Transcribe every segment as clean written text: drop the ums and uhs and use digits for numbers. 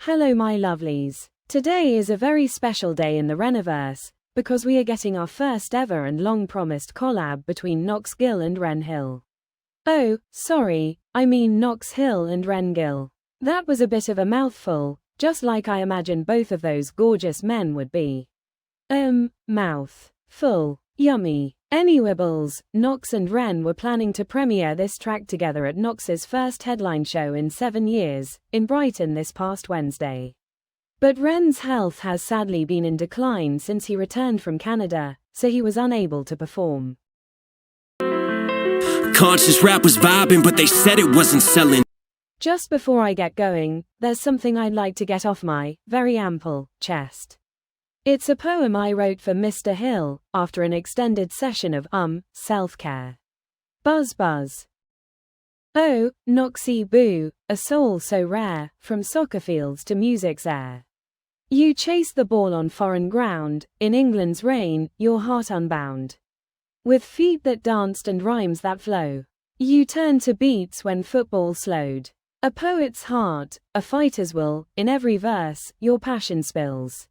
Hello my lovelies. Today is a very special day in the RENiverse, because we are getting our first ever and long-promised collab between Knox Hill and REN Hill. Oh, sorry, I mean Knox Hill and REN Gill. That was a bit of a mouthful, just like I imagine both of those gorgeous men would be. Mouth. Full. Yummy. Anywables, Knox and REN were planning to premiere this track together at Knox's first headline show in 7 years, in Brighton this past Wednesday. But REN's health has sadly been in decline since he returned from Canada, so he was unable to perform. Conscious rap was vibing, but they said it wasn't selling. Just before I get going, there's something I'd like to get off my very ample chest. It's a poem I wrote for Mr. Hill, after an extended session of self-care. Buzz buzz. Oh, Knoxy boo, a soul so rare, from soccer fields to music's air. You chased the ball on foreign ground, in England's rain, your heart unbound. With feet that danced and rhymes that flow. You turned to beats when football slowed. A poet's heart, a fighter's will, in every verse, your passion spills.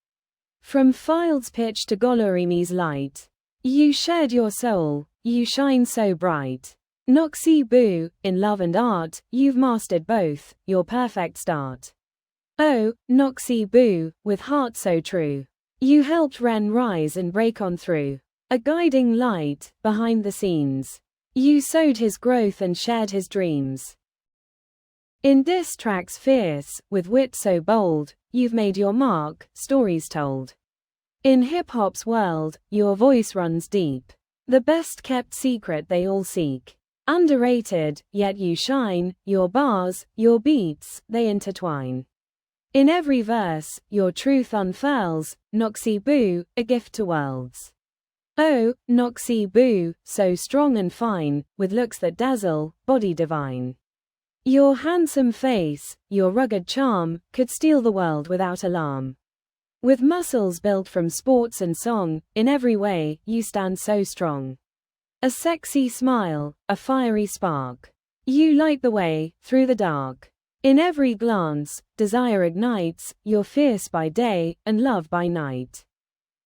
From Field's pitch to Golorimi's light. You shared your soul, you shine so bright. Knoxy boo, in love and art, you've mastered both, your perfect start. Oh, Knoxy boo, with heart so true. You helped REN rise and break on through. A guiding light, behind the scenes. You sowed his growth and shared his dreams. In diss tracks fierce, with wit so bold, you've made your mark, stories told. In hip-hop's world, your voice runs deep. The best-kept secret they all seek. Underrated, yet you shine, your bars, your beats, they intertwine. In every verse, your truth unfurls, Knoxy boo, a gift to worlds. Oh, Knoxy boo, so strong and fine, with looks that dazzle, body divine. Your handsome face, your rugged charm, could steal the world without alarm. With muscles built from sports and song, in every way, you stand so strong. A sexy smile, a fiery spark. You light the way, through the dark. In every glance, desire ignites, you're fierce by day, and love by night.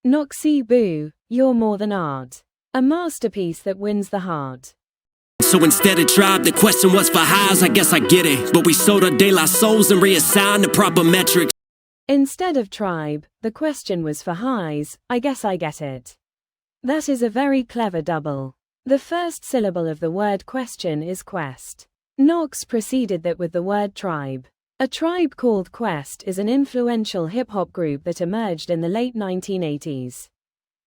Knoxy boo, you're more than art. A masterpiece that wins the heart. So instead of tribe, the question was for highs, I guess I get it. But we sold our de la souls and reassigned the proper metrics. Instead of tribe, the question was for highs, I guess I get it. That is a very clever double. The first syllable of the word question is quest. Knox preceded that with the word tribe. A tribe called Quest is an influential hip-hop group that emerged in the late 1980s.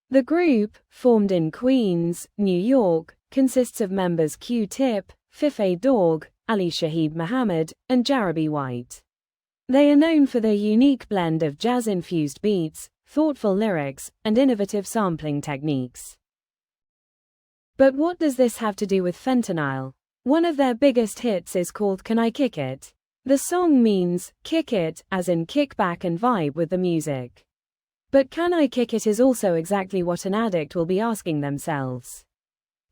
The group, formed in Queens, New York, consists of members Q-Tip, Fife Dawg, Ali Shaheed Muhammad, and Jarabi White. They are known for their unique blend of jazz-infused beats, thoughtful lyrics, and innovative sampling techniques. But what does this have to do with fentanyl? One of their biggest hits is called Can I Kick It? The song means, kick it, as in kick back and vibe with the music. But Can I Kick It is also exactly what an addict will be asking themselves.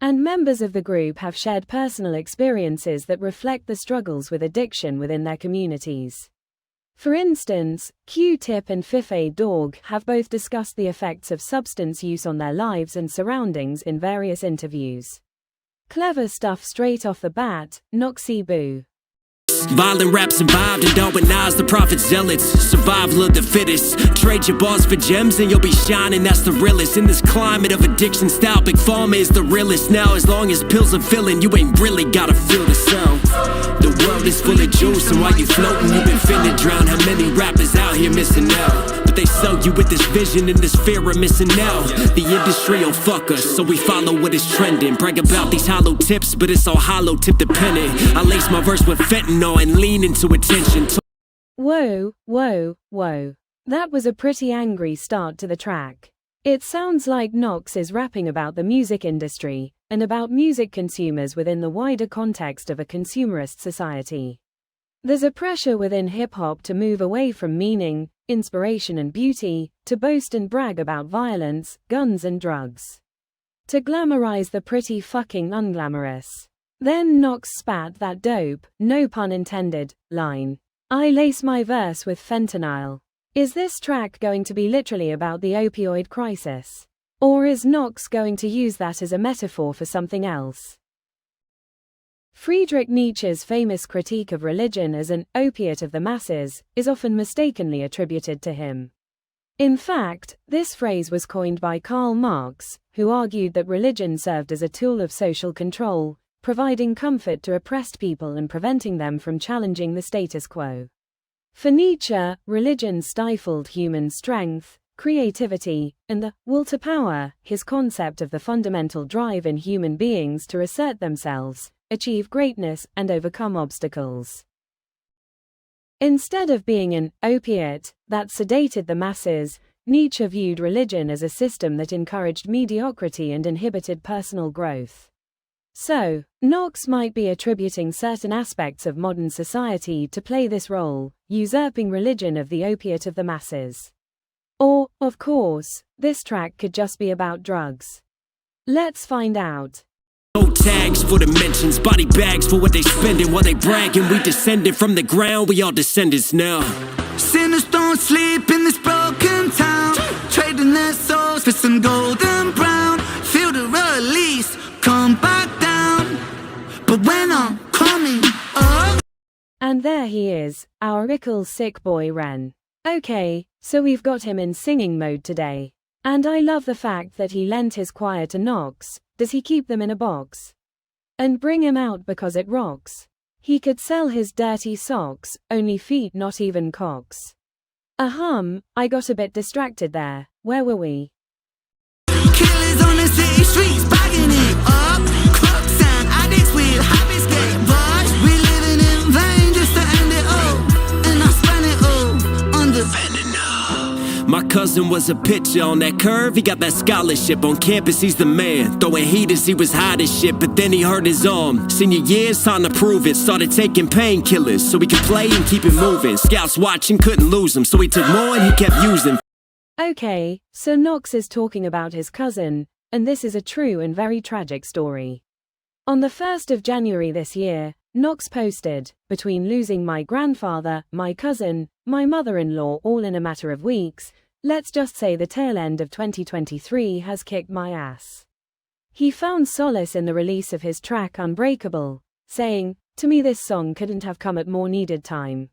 And members of the group have shared personal experiences that reflect the struggles with addiction within their communities. For instance, Q-Tip and Fife Dawg have both discussed the effects of substance use on their lives and surroundings in various interviews. Clever stuff straight off the bat, Knoxy boo. Violent rap survived and Darwinized the prophet zealots. Survival of the fittest. Trade your bars for gems and you'll be shining, that's the realest. In this climate of addiction style, Big Pharma is the realest. Now as long as pills are filling, you ain't really gotta feel the sound. The world is full of juice and while you floating, you've been finna drown. How many rappers out here missing out? But they sell you with this vision and this fear of missing out. The industry will fuck us, so we follow what is trending. Brag about these hollow tips, but it's all hollow tip dependent. I lace my verse with fentanyl and lean into attention. Whoa, whoa, whoa. That was a pretty angry start to the track. It sounds like Knox is rapping about the music industry, and about music consumers within the wider context of a consumerist society. There's a pressure within hip-hop to move away from meaning, inspiration and beauty, to boast and brag about violence, guns and drugs. To glamorize the pretty fucking unglamorous. Then Knox spat that dope, no pun intended, line. I lace my verse with fentanyl. Is this track going to be literally about the opioid crisis? Or is Knox going to use that as a metaphor for something else? Friedrich Nietzsche's famous critique of religion as an opiate of the masses is often mistakenly attributed to him. In fact, this phrase was coined by Karl Marx, who argued that religion served as a tool of social control, providing comfort to oppressed people and preventing them from challenging the status quo. For Nietzsche, religion stifled human strength, creativity, and the will to power, his concept of the fundamental drive in human beings to assert themselves, achieve greatness, and overcome obstacles. Instead of being an opiate that sedated the masses, Nietzsche viewed religion as a system that encouraged mediocrity and inhibited personal growth. So, Knox might be attributing certain aspects of modern society to play this role, usurping religion of the opiate of the masses. Or, of course, this track could just be about drugs. Let's find out. No tags for the mentions, body bags for what they spending while they bragging. We descended from the ground, we all descendants now. Sinners don't sleep in this broken town, trading their souls for some golden brown. Feel the release, come back down. But when I'm coming up. And there he is, our ickle sick boy REN. Okay, so we've got him in singing mode today. And I love the fact that he lent his choir to Knox. Does he keep them in a box? And bring him out because it rocks? He could sell his dirty socks, only feet not even cocks. I got a bit distracted there. Where were we? Killers on the city streets, bagging it up. Crooks and addicts with habits get rushed. We living in vain just to end it all. And I spend it all on the Fentanyl. My cousin was a pitcher on that curve, he got that scholarship. On campus he's the man, throwing heat as he was hot as shit. But then he hurt his arm, senior year's time to prove it. Started taking painkillers so he could play and keep it moving. Scouts watching, couldn't lose him, so he took more and he kept using. Okay, so Knox is talking about his cousin, and this is a true and very tragic story. On the 1st of January this year, Knox posted, "Between losing my grandfather, my cousin, my mother-in-law all in a matter of weeks, let's just say the tail end of 2023 has kicked my ass." He found solace in the release of his track Unbreakable, saying, "To me this song couldn't have come at more needed time.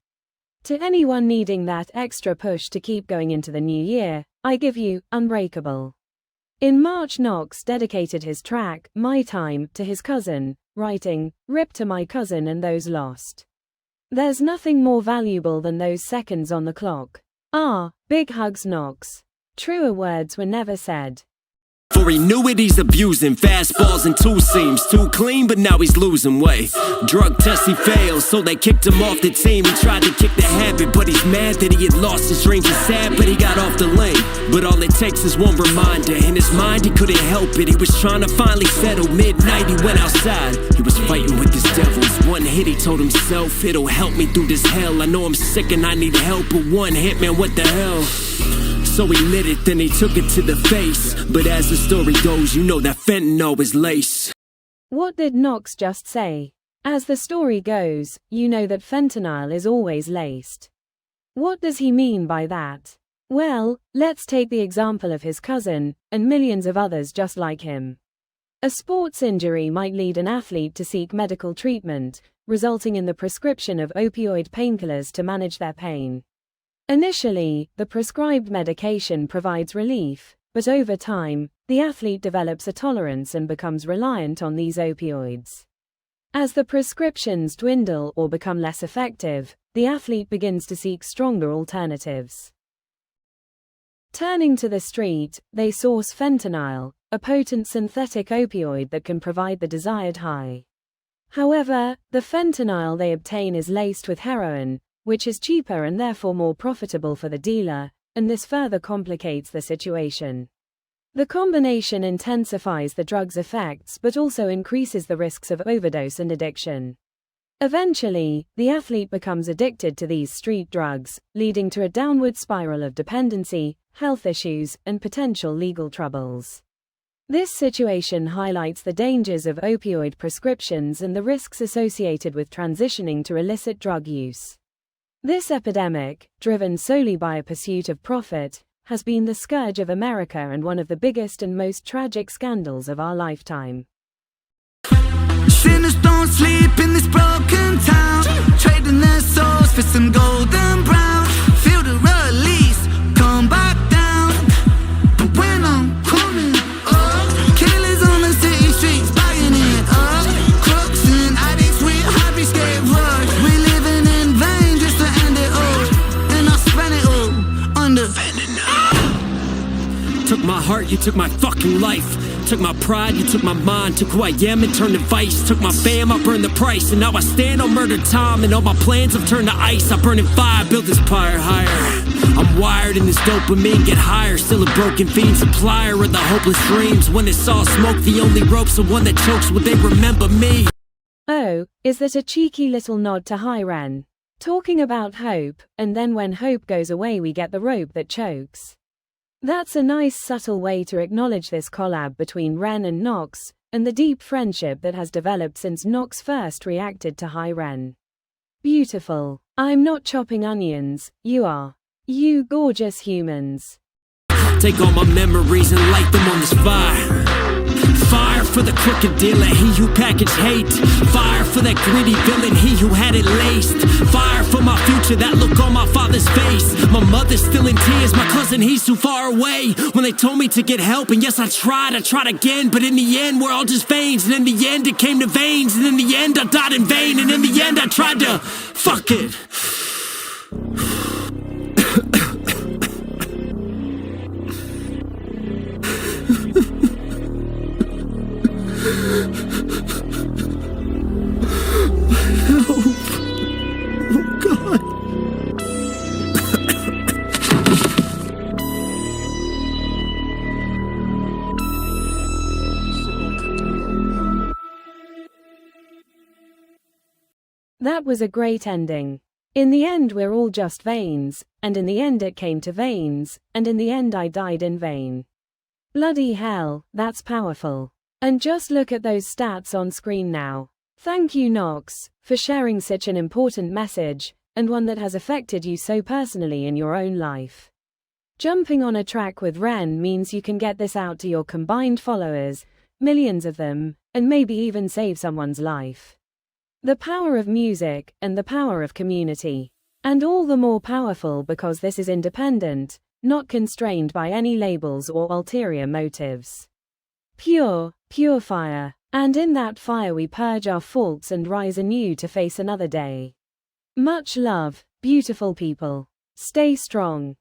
To anyone needing that extra push to keep going into the new year, I give you Unbreakable." In March, Knox dedicated his track, My Time, to his cousin, writing, "Rip to my cousin and those lost. There's nothing more valuable than those seconds on the clock. Big hugs Knox." Truer words were never said. For he knew it, he's abusing fastballs and two seams. Too clean, but now he's losing weight. Drug test he failed, so they kicked him off the team. He tried to kick the habit, but he's mad that he had lost his dreams. He's sad, but he got off the lane. But all it takes is one reminder. In his mind, he couldn't help it. He was trying to finally settle. Midnight, he went outside. He was fighting with his devils. One hit, he told himself, it'll help me through this hell. I know I'm sick and I need help, but one hit, man, what the hell? So he lit it, then he took it to the face. But as the story goes, you know that fentanyl is lace. What did Knox just say? As the story goes, you know that fentanyl is always laced. What does he mean by that? Well, let's take the example of his cousin, and millions of others just like him. A sports injury might lead an athlete to seek medical treatment, resulting in the prescription of opioid painkillers to manage their pain. Initially, the prescribed medication provides relief, but over time, the athlete develops a tolerance and becomes reliant on these opioids. As the prescriptions dwindle or become less effective, the athlete begins to seek stronger alternatives. Turning to the street, they source fentanyl, a potent synthetic opioid that can provide the desired high. However, the fentanyl they obtain is laced with heroin, which is cheaper and therefore more profitable for the dealer, and this further complicates the situation. The combination intensifies the drug's effects but also increases the risks of overdose and addiction. Eventually, the athlete becomes addicted to these street drugs, leading to a downward spiral of dependency, health issues, and potential legal troubles. This situation highlights the dangers of opioid prescriptions and the risks associated with transitioning to illicit drug use. This epidemic, driven solely by a pursuit of profit, has been the scourge of America and one of the biggest and most tragic scandals of our lifetime. Sinners don't sleep in this broken town, trading their souls for some golden brown. Feel the release, come back down. But when I'm coming up, killers on the city streets, bagging it up. Crooks and addicts with happy skate rush. We living in vain just to end it all, and I spent it all under Fentanyl. Took my heart, you took my fucking life. Took my pride, you took my mind. Took who I am and turned to vice. Took my fam, I burned the price. And now I stand on murder time, and all my plans have turned to ice. I burn in fire, build this pyre higher. I'm wired in this dopamine, get higher. Still a broken fiend, supplier of the hopeless dreams. When it's all smoke, the only rope's the one that chokes. Will they remember me? Oh, is that a cheeky little nod to REN? Talking about hope, and then when hope goes away we get the rope that chokes. That's a nice subtle way to acknowledge this collab between REN and Knox, and the deep friendship that has developed since Knox first reacted to REN. Beautiful. I'm not chopping onions, you are. You gorgeous humans. Take all my memories and light them on this fire. Fire for the crooked dealer, he who packaged hate. Fire for that greedy villain, he who had it laced. Fire for my future, that look on my father's face. My mother's still in tears, my cousin, he's too far away. When they told me to get help, and yes I tried again. But in the end, we're all just veins. And in the end, it came to veins. And in the end, I died in vain. And in the end, I tried to, fuck it. That was a great ending. In the end we're all just veins, and in the end it came to veins, and in the end I died in vain. Bloody hell, that's powerful. And just look at those stats on screen now. Thank you Knox, for sharing such an important message, and one that has affected you so personally in your own life. Jumping on a track with REN means you can get this out to your combined followers, millions of them, and maybe even save someone's life. The power of music, and the power of community. And all the more powerful because this is independent, not constrained by any labels or ulterior motives. Pure fire. And in that fire we purge our faults and rise anew to face another day. Much love, beautiful people. Stay strong.